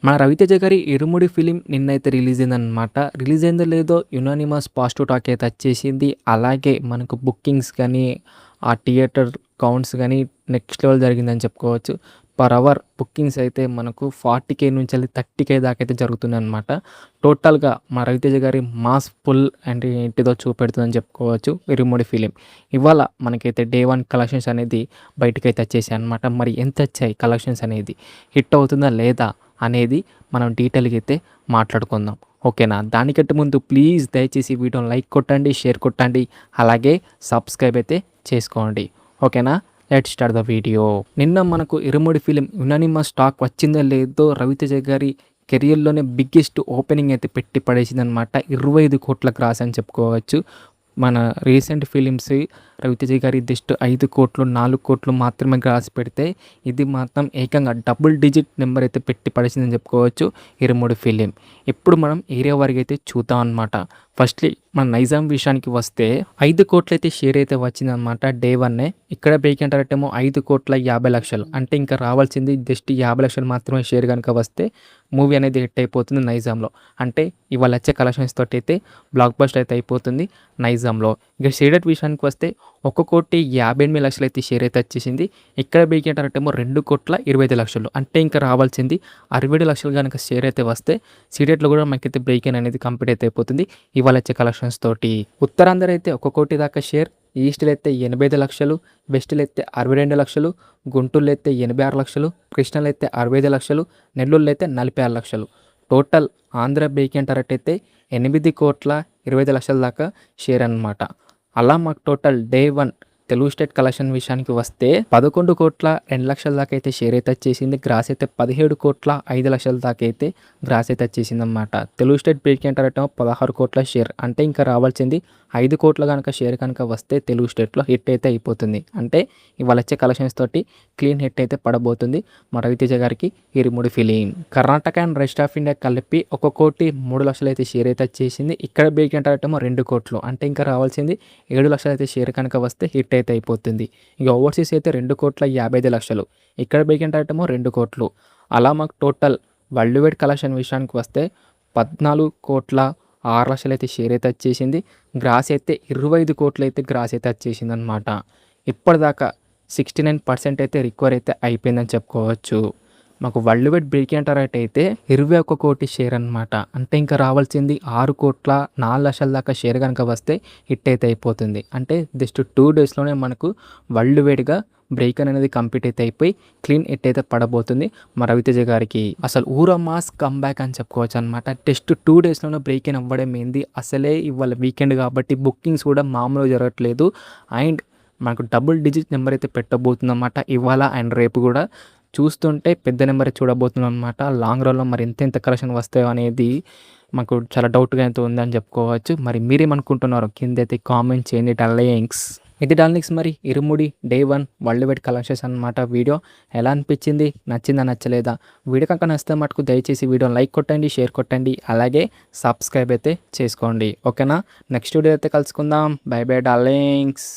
మన 'రవితేజ' గారి 'ఇరుముడి' ఫిలిం నిన్నైతే రిలీజ్ అయిందనమాట. రిలీజ్ అయిందో లేదో యునానిమస్ పాజిటివ్ టాక్ అయితే వచ్చేసింది. అలాగే మనకు బుకింగ్స్ కానీ, ఆ థియేటర్ కౌంట్స్ గానీ నెక్స్ట్ లెవెల్ జరిగిందని చెప్పుకోవచ్చు. పర్ అవర్ బుకింగ్స్ అయితే మనకు 40,000 నుంచెల్లి 30,000 దాకా అయితే జరుగుతున్నాయన్నమాట. టోటల్‌గా మా 'రవితేజ' గారి మాస్ ఫుల్ అంటే ఏంటిదో చూపెడుతుందని చెప్పుకోవచ్చు 'ఇరుముడి' ఫిలిం. ఇవాళ మనకైతే డే 1 కలెక్షన్స్ అనేది బయటకైతే వచ్చేసాయన్నమాట. మరి ఎంతొచ్చాయి కలెక్షన్స్ అనేది, హిట్ అవుతుందా లేదా అనేది మనం డీటెయిల్‌గా అయితే మాట్లాడుకుందాం. ఓకేనా? దానికంటే ముందు ప్లీజ్ దయచేసి వీడియోని లైక్ కొట్టండి, షేర్ కొట్టండి, అలాగే సబ్స్క్రైబ్ అయితే చేసుకోండి. ఓకేనా? Let's start the video. నిన్న మనకు 'ఇరుముడి' ఫిలిం యునానిమస్ టాక్ వచ్చిందో లేదో 'రవితేజ' గారి కెరియర్‌లోనే బిగ్గెస్ట్ ఓపెనింగ్ అయితే పెట్టి పడేసిందనమాట. 25 కోట్ల క్రాస్ అని చెప్పుకోవచ్చు. మన రీసెంట్ ఫిలిమ్స్ 'రవితేజ' గారి జస్ట్ 5 కోట్లు, 4 కోట్లు మాత్రమే గ్రాస్ పెడితే ఇది మాత్రం ఏకంగా డబుల్ డిజిట్ నెంబర్ అయితే పెట్టి పడేసిందని చెప్పుకోవచ్చు 'ఇరుముడి' ఫిలిం. ఇప్పుడు మనం ఏరియా వారీగా అయితే చూద్దాం అనమాట. ఫస్ట్‌లీ మన నైజాం విషయానికి వస్తే 5 కోట్లయితే షేర్ అయితే వచ్చిందనమాట డే 1. ఇక్కడ బ్రేక్ ఏమో 5,50,00,000 అంటే ఇంకా రావాల్సింది జస్ట్ 50,00,000 మాత్రమే షేర్ కనుక వస్తే మూవీ అనేది హిట్ అయిపోతుంది నైజాంలో. అంటే ఇవాళ వచ్చే కలెక్షన్స్ తోటి అయితే బ్లాక్ బస్టర్ అయితే అయిపోతుంది నైజాంలో. ఇక షేడెడ్ విషయానికి వస్తే 1,58,00,000 అయితే షేర్ అయితే వచ్చేసింది. ఇక్కడ బ్రేక్ ఏమో 2,25,00,000 అంటే ఇంకా రావాల్సింది 67,00,000 కనుక షేర్ అయితే వస్తే సీడెడ్లో కూడా మనకైతే బ్రేక్ అనేది కంప్లీట్ అయితే అయిపోతుంది ఇవాళ వచ్చే కలెక్షన్స్ తోటి. ఉత్తరాంధ్ర అయితే 1 కోటి దాకా షేర్, ఈస్ట్లో అయితే 85,00,000, వెస్ట్లో అయితే 62,00,000, గుంటూరులో అయితే 86,00,000, కృష్ణలో అయితే 65,00,000, నెల్లూరులో అయితే 46,00,000. టోటల్ ఆంధ్ర బ్రేక్ అయితే 8,25,00,000 దాకా షేర్ అనమాట. అలా మాకు total day 1 Telugu state collection విషయానికి వస్తే 11,02,00,000 దాకా అయితే షేర్ అయితే వచ్చేసింది. గ్రాస్ అయితే 17,05,00,000 దాకా అయితే గ్రాస్ అయితే వచ్చేసింది అనమాట. తెలుగు స్టేట్ బ్రేక్ 16 కోట్ల షేర్ అంటే ఇంకా రావాల్సింది 5 కోట్ల కనుక షేర్ కనుక వస్తే తెలుగు స్టేట్లో హిట్ అయితే అయిపోతుంది. అంటే ఇవాళ వచ్చే కలెక్షన్స్ తోటి క్లీన్ హిట్ అయితే పడబోతుంది మా 'రవితేజ' గారికి 'Irumudi' film. Karnataka and rest of India కలిపి 1,03,00,000 అయితే షేర్ అయితే వచ్చేసింది. ఇక్కడ బ్రేక్ 2 కోట్లు అంటే ఇంకా రావాల్సింది 7,00,000 అయితే షేర్ కనుక వస్తే హిట్ అయితే అయిపోతుంది. ఇక ఓవర్సీస్ అయితే 2,55,00,000, ఇక్కడ బ్రేక్ 2 కోట్లు. అలా మాకు టోటల్ వరల్డ్ వైడ్ కలెక్షన్ విషయానికి వస్తే 14,06,00,000 అయితే షేర్ అయితే వచ్చేసింది. గ్రాస్ అయితే 25 కోట్లు అయితే గ్రాస్ అయితే వచ్చేసింది అనమాట. ఇప్పటిదాకా 69% అయితే రికవర్ అయితే అయిపోయిందని చెప్పుకోవచ్చు. మాకు వరల్డ్ వైడ్ బ్రేక్ అయితే 21 కోటి షేర్ అనమాట. అంటే ఇంకా రావాల్సింది 6,04,00,000 దాకా షేర్ కనుక వస్తే హిట్ అయితే అయిపోతుంది. అంటే జస్ట్ 2 డేస్లోనే మనకు వరల్డ్ వైడ్గా బ్రేక్ అనేది కంప్లీట్ అయితే అయిపోయి క్లీన్ హిట్ అయితే పడబోతుంది మా 'రవితేజ' గారికి. అసలు ఊర మాస్ కమ్బ్యాక్ అని చెప్పుకోవచ్చు అనమాట. జస్ట్ 2 డేస్లోనే బ్రేక్ ఇన్ అవ్వడం ఏంది, అసలే ఇవాళ వీకెండ్ కాబట్టి బుకింగ్స్ కూడా మామూలుగా జరగట్లేదు. అండ్ మనకు డబుల్ డిజిట్ నెంబర్ అయితే పెట్టబోతుందన్నమాట ఇవాళ అండ్ రేపు కూడా. చూస్తుంటే పెద్ద నెంబరే చూడబోతున్నాం అనమాట. లాంగ్ రన్లో మరి ఎంత కలెక్షన్ వస్తాయో అనేది మాకు చాలా డౌట్గా అయితే ఉందని చెప్పుకోవచ్చు. మరి మీరేమనుకుంటున్నారు కిందైతే కామెంట్ చేయండి డార్లింగ్స్. ఇది డార్లింగ్స్ మరి 'ఇరుముడి' డే 1 వరల్డ్ వైడ్ కలెక్షన్స్ అనమాట. వీడియో ఎలా అనిపించింది, నచ్చిందా నచ్చలేదా? వీడియో కనుక నచ్చితే మటుకు దయచేసి వీడియోని లైక్ కొట్టండి, షేర్ కొట్టండి, అలాగే సబ్స్క్రైబ్ అయితే చేసుకోండి. ఓకేనా? నెక్స్ట్ వీడియో అయితే కలుసుకుందాం. By by darlings.